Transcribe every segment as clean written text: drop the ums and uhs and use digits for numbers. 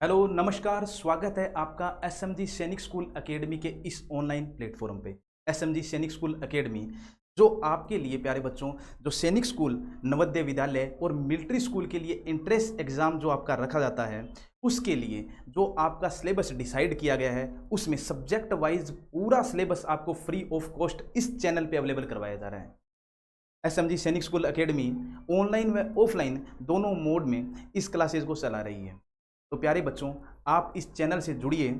Hello नमस्कार, स्वागत है आपका एसएमजी सैनिक स्कूल एकेडमी के इस ऑनलाइन प्लेटफॉर्म पे। एसएमजी सैनिक स्कूल एकेडमी जो आपके लिए प्यारे बच्चों, जो सैनिक स्कूल, नवोदय विद्यालय और मिलिट्री स्कूल के लिए एंट्रेंस एग्ज़ाम जो आपका रखा जाता है, उसके लिए जो आपका सिलेबस डिसाइड किया गया है, उसमें सब्जेक्ट वाइज पूरा सिलेबस आपको फ्री ऑफ कॉस्ट इस चैनल पे अवेलेबल करवाया जा रहा है। एसएमजी सैनिक स्कूल एकेडमी ऑनलाइन व ऑफलाइन दोनों मोड में इस क्लासेज को चला रही है। तो प्यारे बच्चों, आप इस चैनल से जुड़िए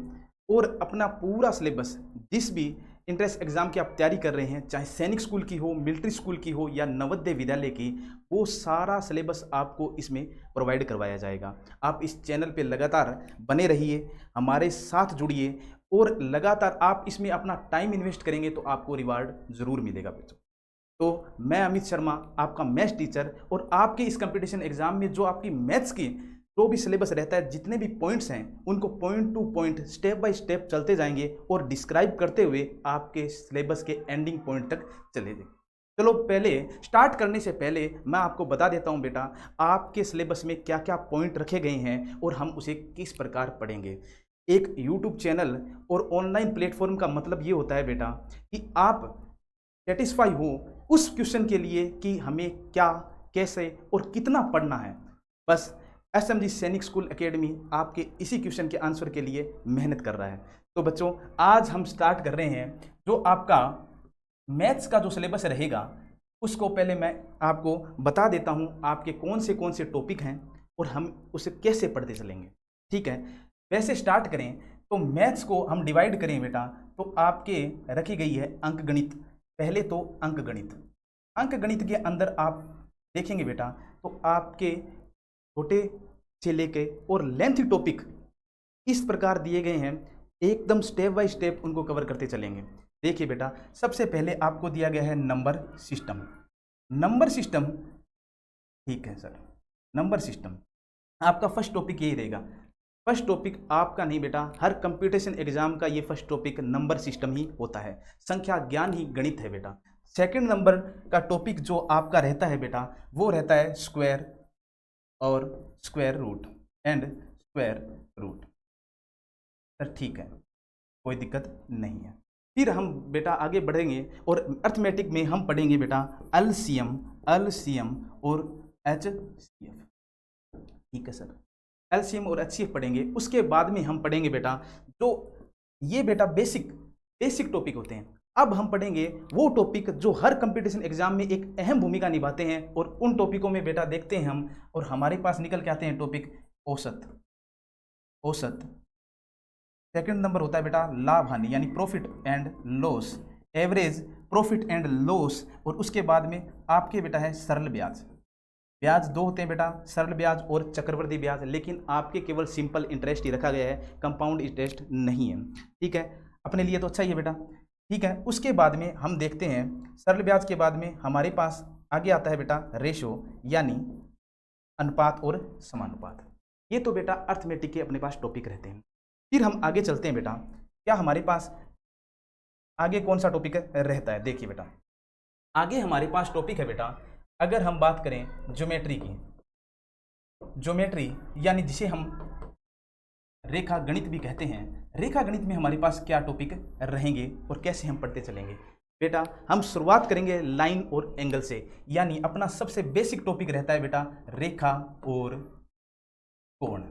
और अपना पूरा सिलेबस, जिस भी इंट्रेंस एग्जाम की आप तैयारी कर रहे हैं, चाहे सैनिक स्कूल की हो, मिलिट्री स्कूल की हो या नवोदय विद्यालय की, वो सारा सिलेबस आपको इसमें प्रोवाइड करवाया जाएगा। आप इस चैनल पे लगातार बने रहिए, हमारे साथ जुड़िए और लगातार आप इसमें अपना टाइम इन्वेस्ट करेंगे तो आपको रिवार्ड ज़रूर मिलेगा बच्चों। तो मैं अमित शर्मा, आपका मैथ्स टीचर, और आपके इस कंपटीशन एग्जाम में जो आपकी मैथ्स की जो भी सिलेबस रहता है, जितने भी पॉइंट्स हैं, उनको point two point step by step चलते जाएंगे और डिस्क्राइब करते हुए आपके सिलेबस के एंडिंग पॉइंट तक चले जाएंगे। चलो, पहले स्टार्ट करने से पहले मैं आपको बता देता हूं बेटा, आपके सिलेबस में क्या क्या पॉइंट रखे गए हैं और हम उसे किस प्रकार पढ़ेंगे। एक यूट्यूब चैनल और ऑनलाइन प्लेटफॉर्म का मतलब ये होता है बेटा कि आप सेटिस्फाई हो उस क्वेश्चन के लिए कि हमें क्या, कैसे और कितना पढ़ना है। बस एसएमजी सैनिक स्कूल एकेडमी आपके इसी क्वेश्चन के आंसर के लिए मेहनत कर रहा है। तो बच्चों, आज हम स्टार्ट कर रहे हैं जो आपका मैथ्स का जो सिलेबस रहेगा, उसको पहले मैं आपको बता देता हूं आपके कौन से टॉपिक हैं और हम उसे कैसे पढ़ते चलेंगे। ठीक है, वैसे स्टार्ट करें तो मैथ्स को हम डिवाइड करें बेटा, तो आपके रखी गई है अंक गणित। पहले तो अंक गणित के अंदर आप देखेंगे बेटा, तो आपके छोटे से लेके और लेंथ टॉपिक इस प्रकार दिए गए हैं, एकदम स्टेप बाय स्टेप उनको कवर करते चलेंगे। देखिए बेटा, सबसे पहले आपको दिया गया है नंबर सिस्टम। ठीक है सर, नंबर सिस्टम आपका फर्स्ट टॉपिक यही रहेगा। फर्स्ट टॉपिक आपका नहीं बेटा, हर कंपटीशन एग्जाम का ये फर्स्ट टॉपिक नंबर सिस्टम ही होता है। संख्या ज्ञान ही गणित है बेटा। सेकंड नंबर का टॉपिक जो आपका रहता है बेटा, वो रहता है स्क्वायर और square root and square root. Sir ठीक है, कोई दिक्कत नहीं है। फिर हम बेटा आगे बढ़ेंगे और अर्थमेटिक में हम पढ़ेंगे बेटा एलसीएम और एचसीएफ। ठीक है सर, एलसीएम और एचसीएफ पढ़ेंगे। उसके बाद में हम पढ़ेंगे बेटा, जो ये बेटा बेसिक टॉपिक होते हैं। अब हम पढ़ेंगे वो टॉपिक जो हर कंपटीशन एग्जाम में एक अहम भूमिका निभाते हैं, और उन टॉपिकों में बेटा देखते हैं हम, और हमारे पास निकल के आते हैं टॉपिक औसत। सेकंड नंबर होता है बेटा लाभ हानि, यानी profit and loss, average, profit and loss. और उसके बाद में आपके बेटा है सरल ब्याज दो होते हैं बेटा, सरल ब्याज और चक्रवृद्धि ब्याज, लेकिन आपके केवल सिंपल इंटरेस्ट ही रखा गया है, कंपाउंड इंटरेस्ट नहीं है। ठीक है, अपने लिए तो अच्छा ही है बेटा। ठीक है, उसके बाद में हम देखते हैं सरल ब्याज के बाद में हमारे पास आगे आता है बेटा रेशो, यानी अनुपात और समानुपात। ये तो बेटा अर्थमेटिक के अपने पास टॉपिक रहते हैं। फिर हम आगे चलते हैं बेटा, क्या हमारे पास आगे कौन सा टॉपिक रहता है। देखिए बेटा, आगे हमारे पास टॉपिक है बेटा, अगर हम बात करें ज्योमेट्री की, ज्योमेट्री यानी जिसे हम रेखा गणित भी कहते हैं। रेखा गणित में हमारे पास क्या टॉपिक रहेंगे और कैसे हम पढ़ते चलेंगे। बेटा हम शुरुआत करेंगे लाइन और एंगल से, यानी अपना सबसे बेसिक टॉपिक रहता है बेटा रेखा और कोण।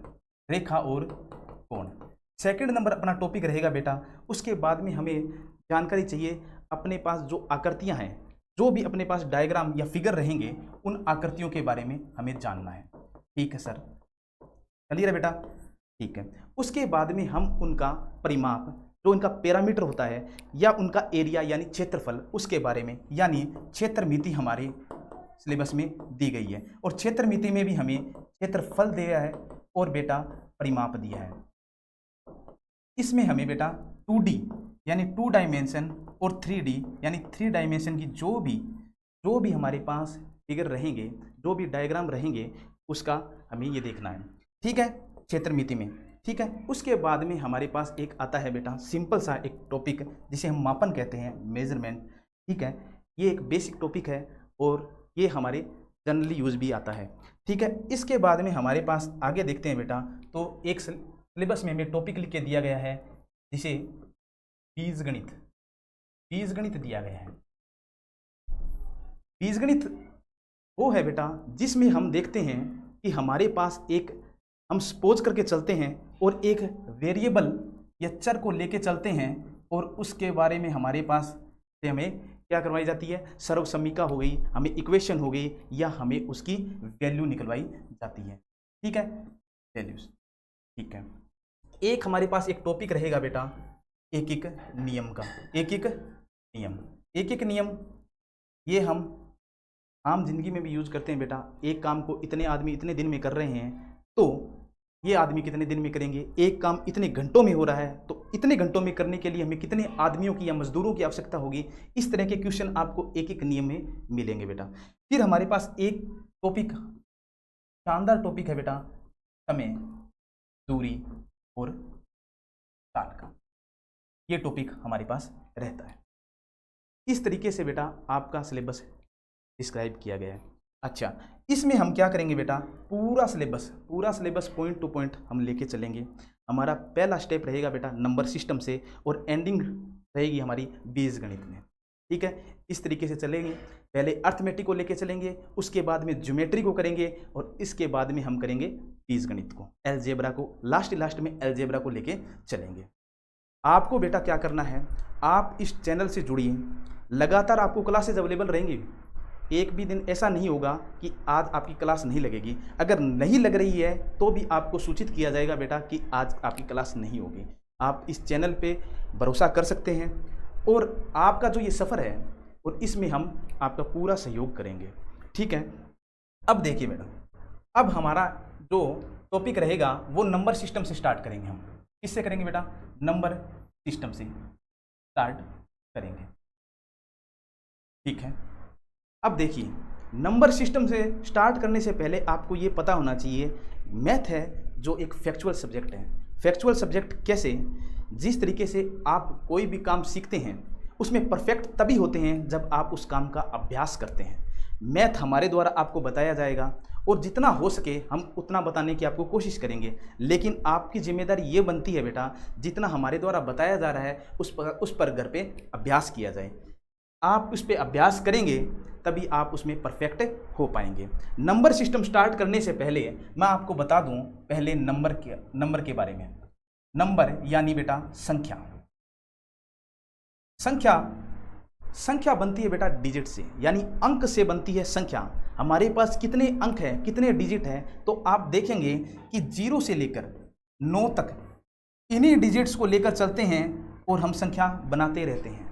सेकंड नंबर अपना टॉपिक रहेगा बेटा। उसके बाद में हमें जानकारी चाहिए, अपने पास जो आकृतियां हैं, जो भी अपने पास डायग्राम या फिगर रहेंगे, उन आकृतियों के बारे में हमें जानना है। ठीक है सर, चलिए बेटा। ठीक है, उसके बाद में हम उनका परिमाप, जो उनका पैरामीटर होता है, या उनका एरिया यानी क्षेत्रफल, उसके बारे में, यानी क्षेत्रमिति हमारे सिलेबस में दी गई है, और क्षेत्रमिति में भी हमें क्षेत्रफल दिया है और बेटा परिमाप दिया है। इसमें हमें बेटा 2D यानी 2 डायमेंशन और 3D यानी 3 डायमेंशन की जो भी हमारे पास फिगर रहेंगे, जो भी डायग्राम रहेंगे, उसका हमें ये देखना है। ठीक है, क्षेत्रमिति में। ठीक है, उसके बाद में हमारे पास एक आता है बेटा सिंपल सा एक टॉपिक, जिसे हम मापन कहते हैं, मेजरमेंट। ठीक है, ये एक बेसिक टॉपिक है और ये हमारे जनरली यूज भी आता है। ठीक है, इसके बाद में हमारे पास आगे देखते हैं बेटा, तो एक सिलेबस में हमें टॉपिक लिख के दिया गया है, जिसे बीजगणित दिया गया है। बीजगणित वो है बेटा जिसमें हम देखते हैं कि हमारे पास एक, हम सपोज करके चलते हैं और एक वेरिएबल या चर को लेके चलते हैं और उसके बारे में हमारे पास से हमें क्या करवाई जाती है, सर्वसमीका हो गई, हमें इक्वेशन हो गई, या हमें उसकी वैल्यू निकलवाई जाती है। ठीक है, वैल्यूज। ठीक है, एक हमारे पास एक टॉपिक रहेगा बेटा एक एक नियम का, एक एक नियम, ये हम आम जिंदगी में भी यूज करते हैं बेटा। एक काम को इतने आदमी इतने दिन में कर रहे हैं, तो ये आदमी कितने दिन में करेंगे, एक काम इतने घंटों में हो रहा है, तो इतने घंटों में करने के लिए हमें कितने आदमियों की या मजदूरों की आवश्यकता होगी। इस तरह के क्वेश्चन आपको एक एक नियम में मिलेंगे बेटा। फिर हमारे पास एक टॉपिक, शानदार टॉपिक है बेटा, समय, दूरी और काल का। ये टॉपिक हमारे पास रहता है। इस तरीके से बेटा आपका सिलेबस डिस्क्राइब किया गया है। अच्छा, इसमें हम क्या करेंगे बेटा, पूरा सिलेबस पॉइंट टू पॉइंट हम लेके चलेंगे। हमारा पहला स्टेप रहेगा बेटा नंबर सिस्टम से, और एंडिंग रहेगी हमारी बीजगणित में। ठीक है, इस तरीके से चलेंगे। पहले अर्थमेटिक को लेके चलेंगे, उसके बाद में ज्योमेट्री को करेंगे, और इसके बाद में हम करेंगे बीजगणित को, अलजेब्रा को, लास्ट में अलजेब्रा को लेके चलेंगे। आपको बेटा क्या करना है, आप इस चैनल से जुड़िए, लगातार आपको क्लासेज अवेलेबल रहेंगी। एक भी दिन ऐसा नहीं होगा कि आज आपकी क्लास नहीं लगेगी। अगर नहीं लग रही है तो भी आपको सूचित किया जाएगा बेटा कि आज आपकी क्लास नहीं होगी। आप इस चैनल पे भरोसा कर सकते हैं, और आपका जो ये सफ़र है और इसमें हम आपका पूरा सहयोग करेंगे। ठीक है, अब देखिए बेटा, अब हमारा जो टॉपिक रहेगा वो नंबर सिस्टम से स्टार्ट करेंगे। हम किससे करेंगे बेटा, नंबर सिस्टम से स्टार्ट करेंगे। ठीक है, अब देखिए, नंबर सिस्टम से स्टार्ट करने से पहले आपको ये पता होना चाहिए, मैथ है जो एक फैक्चुअल सब्जेक्ट है। फैक्चुअल सब्जेक्ट कैसे, जिस तरीके से आप कोई भी काम सीखते हैं उसमें परफेक्ट तभी होते हैं जब आप उस काम का अभ्यास करते हैं। मैथ हमारे द्वारा आपको बताया जाएगा, और जितना हो सके हम उतना बताने की आपको कोशिश करेंगे, लेकिन आपकी जिम्मेदारी ये बनती है बेटा, जितना हमारे द्वारा बताया जा रहा है उस पर घर पे अभ्यास किया जाए। आप उस पर अभ्यास करेंगे तभी आप उसमें परफेक्ट हो पाएंगे। नंबर सिस्टम स्टार्ट करने से पहले मैं आपको बता दूं पहले नंबर के बारे में। नंबर यानी बेटा संख्या बनती है बेटा डिजिट से, यानी अंक से बनती है संख्या। हमारे पास कितने अंक हैं, कितने डिजिट हैं, तो आप देखेंगे कि 0 से लेकर 9 तक इन्हीं डिजिट्स को लेकर चलते हैं और हम संख्या बनाते रहते हैं।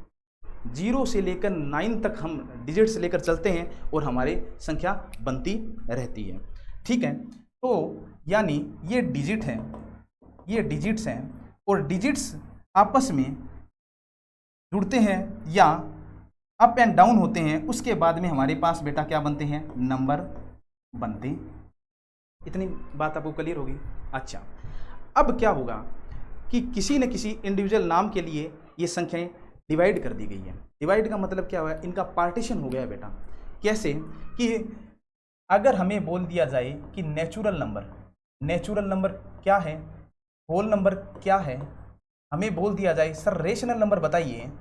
0 से लेकर 9 तक हम डिजिट्स लेकर चलते हैं और हमारे संख्या बनती रहती है। ठीक है, तो यानी ये डिजिट हैं, ये डिजिट्स हैं, और डिजिट्स आपस में जुड़ते हैं या अप एंड डाउन होते हैं। उसके बाद में हमारे पास बेटा क्या बनते हैं, नंबर बनते। इतनी बात आपको क्लियर होगी। अच्छा, अब क्या होगा कि किसी न किसी इंडिविजुअल नाम के लिए ये संख्याएं डिवाइड कर दी गई है। डिवाइड का मतलब क्या हुआ, इनका पार्टीशन हो गया बेटा। कैसे कि अगर हमें बोल दिया जाए कि नेचुरल नंबर क्या है, होल नंबर क्या है, हमें बोल दिया जाए सर रेशनल नंबर बताइए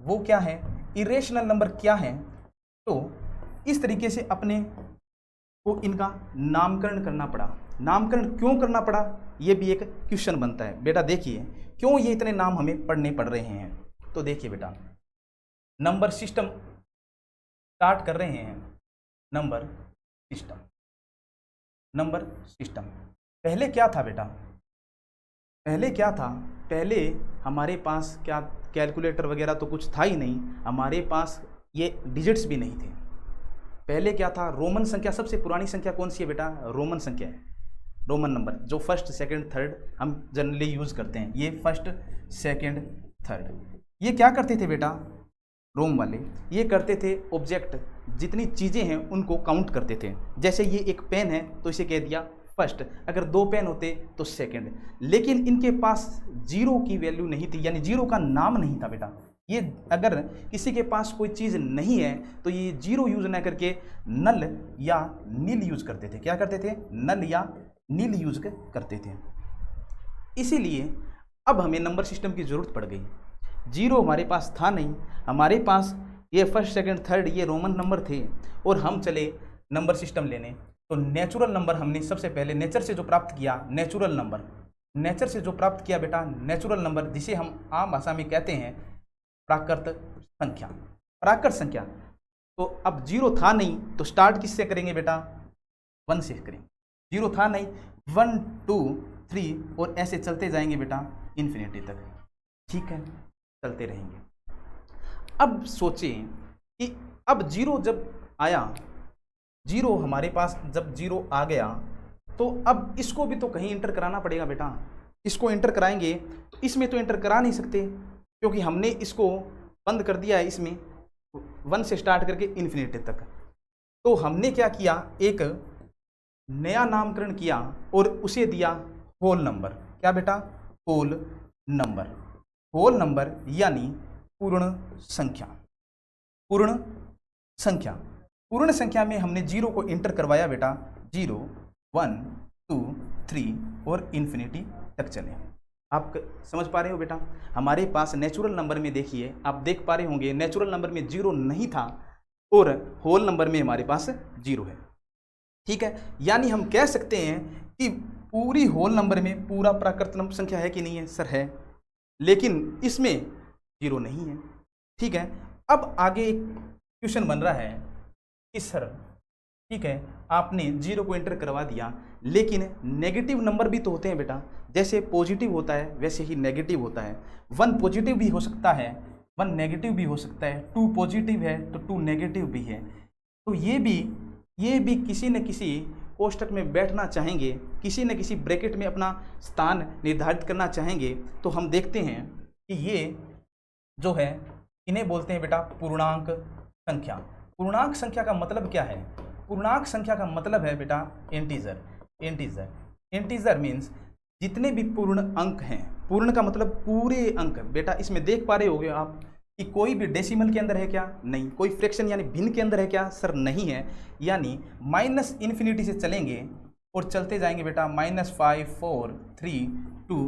वो क्या है, इरेशनल नंबर क्या है, तो इस तरीके से अपने को इनका नामकरण करना पड़ा। नामकरण क्यों करना पड़ा, ये भी एक क्वेश्चन बनता है बेटा। देखिए क्यों ये इतने नाम हमें पढ़ने पड़ रहे हैं, तो देखिए बेटा, नंबर सिस्टम स्टार्ट कर रहे हैं। नंबर सिस्टम पहले क्या था बेटा, पहले हमारे पास क्या कैलकुलेटर वगैरह तो कुछ था ही नहीं, हमारे पास ये डिजिट्स भी नहीं थे। पहले क्या था, रोमन संख्या। सबसे पुरानी संख्या कौन सी है बेटा, रोमन संख्या है, रोमन नंबर, जो फर्स्ट सेकंड थर्ड हम जनरली यूज करते हैं। ये फर्स्ट सेकंड थर्ड, ये क्या करते थे बेटा, रोम वाले ये करते थे ऑब्जेक्ट, जितनी चीज़ें हैं उनको काउंट करते थे। जैसे ये एक पेन है तो इसे कह दिया फर्स्ट, अगर 2 पेन होते तो सेकंड। लेकिन इनके पास 0 की वैल्यू नहीं थी, यानी 0 का नाम नहीं था बेटा। ये अगर किसी के पास कोई चीज़ नहीं है तो ये 0 यूज ना करके नल या नील यूज करते थे। क्या करते थे, नल या नील यूज करते थे। इसीलिए अब हमें नंबर सिस्टम की ज़रूरत पड़ गई। जीरो हमारे पास था नहीं, हमारे पास ये फर्स्ट सेकंड थर्ड ये रोमन नंबर थे और हम चले नंबर सिस्टम लेने। तो नेचुरल नंबर हमने सबसे पहले नेचर से जो प्राप्त किया, नेचुरल नंबर, नेचर से जो प्राप्त किया बेटा नेचुरल नंबर, जिसे हम आम भाषा में कहते हैं प्राकृत संख्या, प्राकृत संख्या। तो अब जीरो था नहीं तो स्टार्ट किससे करेंगे बेटा, 1 से करेंगे। जीरो था नहीं, 1 2 3 और ऐसे चलते जाएंगे बेटा इन्फिनिटी तक, ठीक है, चलते रहेंगे। अब सोचें कि अब जीरो जब आया, जीरो हमारे पास जब जीरो आ गया तो अब इसको भी तो कहीं इंटर कराना पड़ेगा बेटा। इसको इंटर कराएंगे तो इसमें तो इंटर करा नहीं सकते क्योंकि हमने इसको बंद कर दिया है इसमें 1 से स्टार्ट करके इन्फिनिटी तक। तो हमने क्या किया, एक नया नामकरण किया और उसे दिया होल नंबर। क्या बेटा, होल नंबर। होल नंबर यानी पूर्ण संख्या। पूर्ण संख्या, पूर्ण संख्या में हमने जीरो को इंटर करवाया बेटा, 0 1 2 3 और इन्फिनिटी तक चले। आप समझ पा रहे हो बेटा। हमारे पास नेचुरल नंबर में देखिए, आप देख पा रहे होंगे नेचुरल नंबर में जीरो नहीं था और होल नंबर में हमारे पास जीरो है, ठीक है। यानी हम कह सकते हैं कि पूरी होल नंबर में पूरा प्राकृत संख्या है कि नहीं है, सर है, लेकिन इसमें जीरो नहीं है, ठीक है। अब आगे एक क्वेश्चन बन रहा है कि सर ठीक है आपने जीरो को एंटर करवा दिया, लेकिन नेगेटिव नंबर भी तो होते हैं बेटा, जैसे पॉजिटिव होता है वैसे ही नेगेटिव होता है। 1 पॉजिटिव भी हो सकता है, 1 नेगेटिव भी हो सकता है, 2 पॉजिटिव है तो 2 नेगेटिव भी है। तो ये भी किसी न किसी कोष्टक में बैठना चाहेंगे, किसी न किसी ब्रैकेट में अपना स्थान निर्धारित करना चाहेंगे। तो हम देखते हैं कि ये जो है इन्हें बोलते हैं बेटा पूर्णांक संख्या। पूर्णांक संख्या का मतलब क्या है, पूर्णांक संख्या का मतलब है बेटा इंटीजर। इंटीजर मीन्स जितने भी पूर्ण अंक हैं, पूर्ण का मतलब पूरे अंक। बेटा इसमें देख पा रहे होगे आप कि कोई भी डेसिमल के अंदर है क्या, नहीं। कोई फ्रैक्शन यानी भिन्न के अंदर है क्या, सर नहीं है। यानी माइनस इन्फिनिटी से चलेंगे और चलते जाएंगे बेटा -5 4 3 2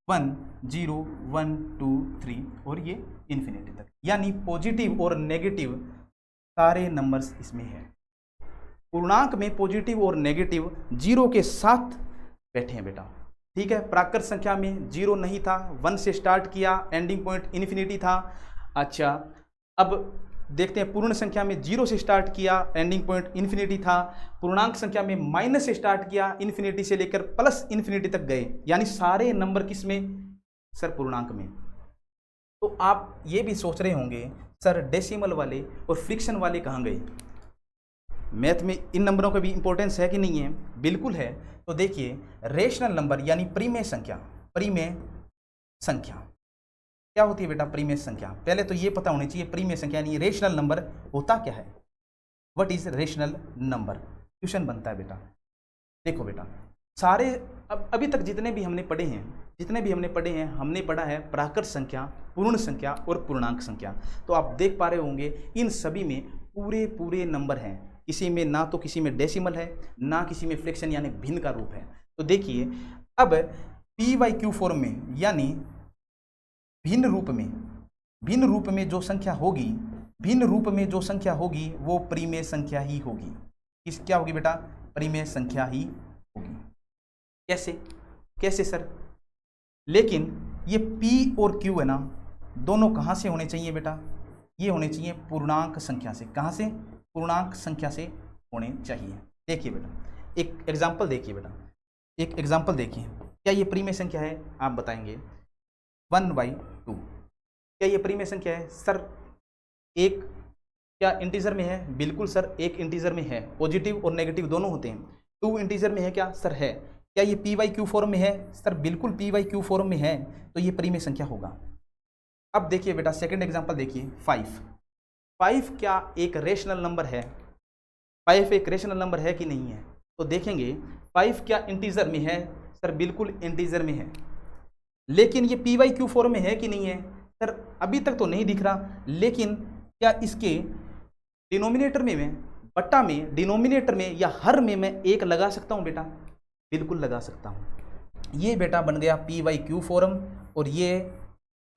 1 0 1 2 3 और ये इन्फिनिटी तक। यानी पॉजिटिव और नेगेटिव सारे नंबर्स इसमें है। पूर्णांक में पॉजिटिव और नेगेटिव जीरो के साथ बैठे हैं बेटा, ठीक है। प्राकृत संख्या में जीरो नहीं था, 1 से स्टार्ट किया, एंडिंग पॉइंट इन्फिनिटी था। अच्छा अब देखते हैं पूर्ण संख्या में जीरो से स्टार्ट किया, एंडिंग पॉइंट इन्फिनिटी था। पूर्णांक संख्या में माइनस से स्टार्ट किया, इन्फिनिटी से लेकर प्लस इन्फिनिटी तक गए, यानी सारे नंबर किस में, सर पूर्णांक में। तो आप ये भी सोच रहे होंगे सर डेसिमल वाले और फ्रिक्शन वाले कहाँ गए। मैथ में इन नंबरों का भी इंपॉर्टेंस है कि नहीं है, बिल्कुल है। तो देखिए रेशनल नंबर यानी परिमेय संख्या, परिमेय संख्या क्या होती है बेटा, परिमेय संख्या। पहले तो ये पता होनी चाहिए परिमेय संख्या यानी रेशनल नंबर होता क्या है, what is rational number. Question बनता है बेटा। देखो बेटा सारे अभी तक जितने भी हमने पढ़े हैं, हमने पढ़ा है प्राकृत संख्या, पूर्ण संख्या और पूर्णांक संख्या। तो आप देख पा रहे होंगे इन सभी में पूरे नंबर हैं, किसी में ना तो किसी में डेसिमल है, ना किसी में फ्रैक्शन यानी भिन्न का रूप है। तो देखिए अब PYQ फॉर्म में यानी भिन्न रूप में जो संख्या होगी, वो परिमेय संख्या ही होगी। क्या होगी बेटा, परिमेय संख्या ही होगी। कैसे सर, लेकिन ये P और Q है ना, दोनों कहाँ से होने चाहिए बेटा, ये होने चाहिए पूर्णांक संख्या से। कहाँ से, पूर्णांक संख्या से होने चाहिए। देखिए बेटा एक एग्जाम्पल देखिए, क्या ये परिमेय संख्या है, आप बताएंगे 1/2। क्या ये परिमेय संख्या है, सर एक क्या इंटीजर में है, बिल्कुल सर एक इंटीजर में है, पॉजिटिव और नेगेटिव दोनों होते हैं। 2 इंटीजर में है क्या, सर है। क्या ये PYQ फॉर्म में है, सर बिल्कुल PYQ फॉर्म में है, तो ये परिमेय संख्या होगा। अब देखिए बेटा सेकंड एग्जांपल देखिए 5 क्या एक रेशनल नंबर है, 5 एक रेशनल नंबर है कि नहीं है। तो देखेंगे 5 क्या इंटीजर में है, सर बिल्कुल इंटीजर में है। लेकिन ये PYQ फॉर्म में है कि नहीं है, सर अभी तक तो नहीं दिख रहा। लेकिन क्या इसके डिनोमिनेटर में बट्टा में, डिनोमिनेटर में या हर में मैं 1 लगा सकता हूँ बेटा, बिल्कुल लगा सकता हूँ। ये बेटा बन गया पी वाई क्यू फॉर्म और ये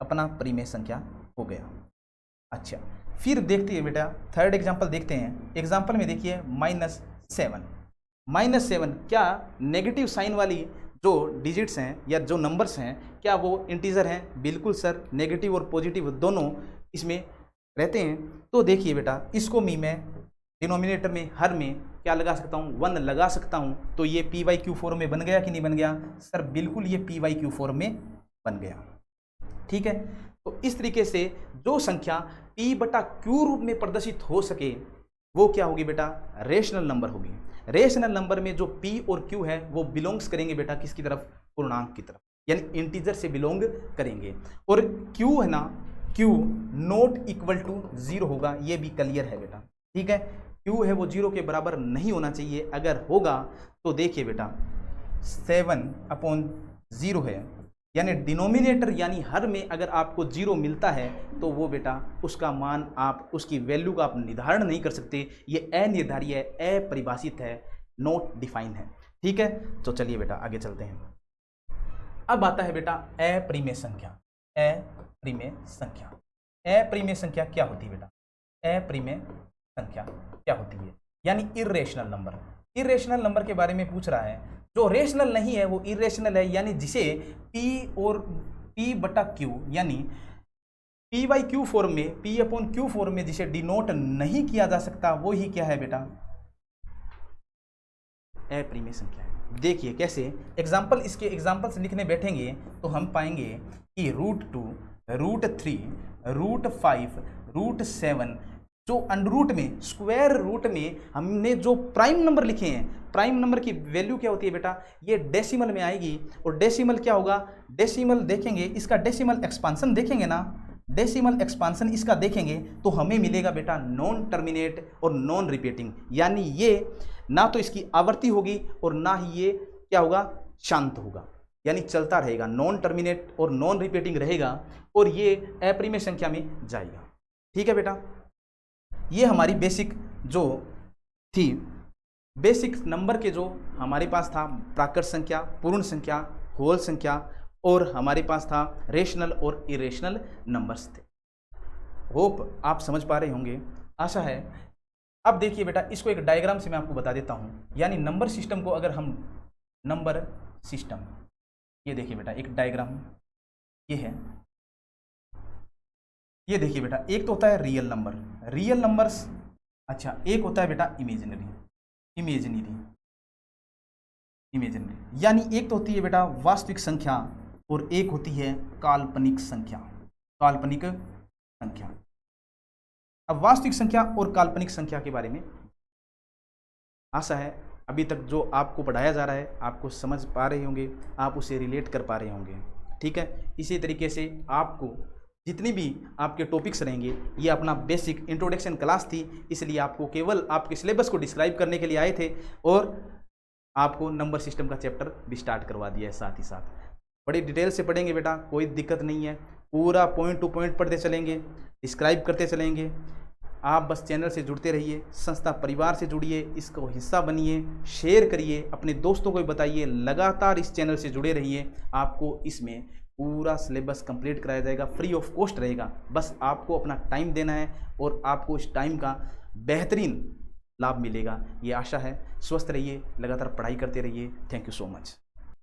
अपना परिमेय संख्या हो गया। अच्छा, फिर देखते हैं बेटा थर्ड एग्जाम्पल देखते हैं। एग्जाम्पल में देखिए -7। -7 क्या नेगेटिव साइन वाली जो डिजिट्स हैं या जो नंबर्स हैं क्या वो इंटीजर हैं? बिल्कुल सर, नेगेटिव और पॉजिटिव दोनों इसमें रहते हैं। तो देखिए बेटा इसको मैं डिनोमिनेटर में हर में क्या लगा सकता हूँ? 1 लगा सकता हूँ। तो ये पी वाई क्यू फॉर्म में बन गया कि नहीं बन गया? सर बिल्कुल ये पी वाई क्यू फॉर्म में बन गया। ठीक है, तो इस तरीके से जो संख्या p बटा क्यू रूप में प्रदर्शित हो सके वो क्या होगी बेटा? रेशनल नंबर होगी। रेशनल नंबर में जो p और q है वो बिलोंग्स करेंगे बेटा किसकी तरफ? पूर्णांक की तरफ, यानी इंटीजर से बिलोंग करेंगे। और q है ना, q नॉट इक्वल टू 0 होगा, ये भी क्लियर है बेटा। ठीक है, q है वो 0 के बराबर नहीं होना चाहिए। अगर होगा तो देखिए बेटा 7/0 है, यानी डिनोमिनेटर यानी हर में अगर आपको 0 मिलता है तो वो बेटा उसका मान आप उसकी वैल्यू का आप निर्धारण नहीं कर सकते। ये अनिर्धारित है, अपरिभाषित है, नॉट डिफाइन है। ठीक है, तो चलिए बेटा आगे चलते हैं। अब आता है बेटा अपरिमेय संख्या। अपरिमेय संख्या, अपरिमेय संख्या क्या होती है बेटा? अपरिमेय संख्या क्या होती है? यानी इर्रेशनल नंबर। इर्रेशनल नंबर के बारे में पूछ रहा है। जो रेशनल नहीं है वो इरेशनल है, यानी जिसे p और p बटा q यानी p बाई क्यू फॉर्म में, p अपॉन क्यू फॉर्म में जिसे डिनोट नहीं किया जा सकता वो ही क्या है बेटा? अपरिमेय संख्या है। देखिए कैसे एग्जाम्पल, इसके एग्जाम्पल्स लिखने बैठेंगे तो हम पाएंगे कि √2, √3, √5, √7 जो अंडररूट में, स्क्वायर रूट में हमने जो प्राइम नंबर लिखे हैं, प्राइम नंबर की वैल्यू क्या होती है बेटा? ये डेसिमल में आएगी। और डेसिमल क्या होगा? डेसिमल देखेंगे, इसका डेसिमल एक्सपांसन देखेंगे ना, डेसिमल एक्सपांसन इसका देखेंगे तो हमें मिलेगा बेटा नॉन टर्मिनेट और नॉन रिपीटिंग, यानी ये ना तो इसकी आवृत्ति होगी और ना ही ये क्या होगा? शांत होगा, यानी चलता रहेगा, नॉन टर्मिनेट और नॉन रिपीटिंग रहेगा और ये अपरिमेय संख्या में जाएगा। ठीक है बेटा, ये हमारी बेसिक जो थी, बेसिक नंबर के जो हमारे पास था प्राकृत संख्या, पूर्ण संख्या, होल संख्या और हमारे पास था रेशनल और इरेशनल नंबर्स थे। होप आप समझ पा रहे होंगे, आशा है। अब देखिए बेटा इसको एक डायग्राम से मैं आपको बता देता हूँ, यानी नंबर सिस्टम को अगर हम नंबर सिस्टम, ये देखिए बेटा एक डायग्राम ये है, ये देखिए बेटा एक तो होता है रियल नंबर, रियल नंबर्स। अच्छा, एक होता है बेटा इमेजिनरी, यानी एक तो होती है बेटा वास्तविक संख्या और एक होती है काल्पनिक संख्या, काल्पनिक संख्या। अब वास्तविक संख्या और काल्पनिक संख्या के बारे में आशा है अभी तक जो आपको पढ़ाया जा रहा है आपको समझ पा रहे होंगे, आप उसे रिलेट कर पा रहे होंगे। ठीक है, इसी तरीके से आपको जितनी भी आपके टॉपिक्स रहेंगे, ये अपना बेसिक इंट्रोडक्शन क्लास थी, इसलिए आपको केवल आपके सिलेबस को डिस्क्राइब करने के लिए आए थे और आपको नंबर सिस्टम का चैप्टर भी स्टार्ट करवा दिया है। साथ ही साथ बड़ी डिटेल से पढ़ेंगे बेटा, कोई दिक्कत नहीं है, पूरा पॉइंट टू पॉइंट पढ़ते चलेंगे, डिस्क्राइब करते चलेंगे। आप बस चैनल से जुड़ते रहिए, संस्था परिवार से जुड़िए, इसको हिस्सा बनिए, शेयर करिए, अपने दोस्तों को भी बताइए, लगातार इस चैनल से जुड़े रहिए। आपको इसमें पूरा सिलेबस कंप्लीट कराया जाएगा, फ्री ऑफ कॉस्ट रहेगा। बस आपको अपना टाइम देना है और आपको इस टाइम का बेहतरीन लाभ मिलेगा, ये आशा है। स्वस्थ रहिए, लगातार पढ़ाई करते रहिए। Thank you so much.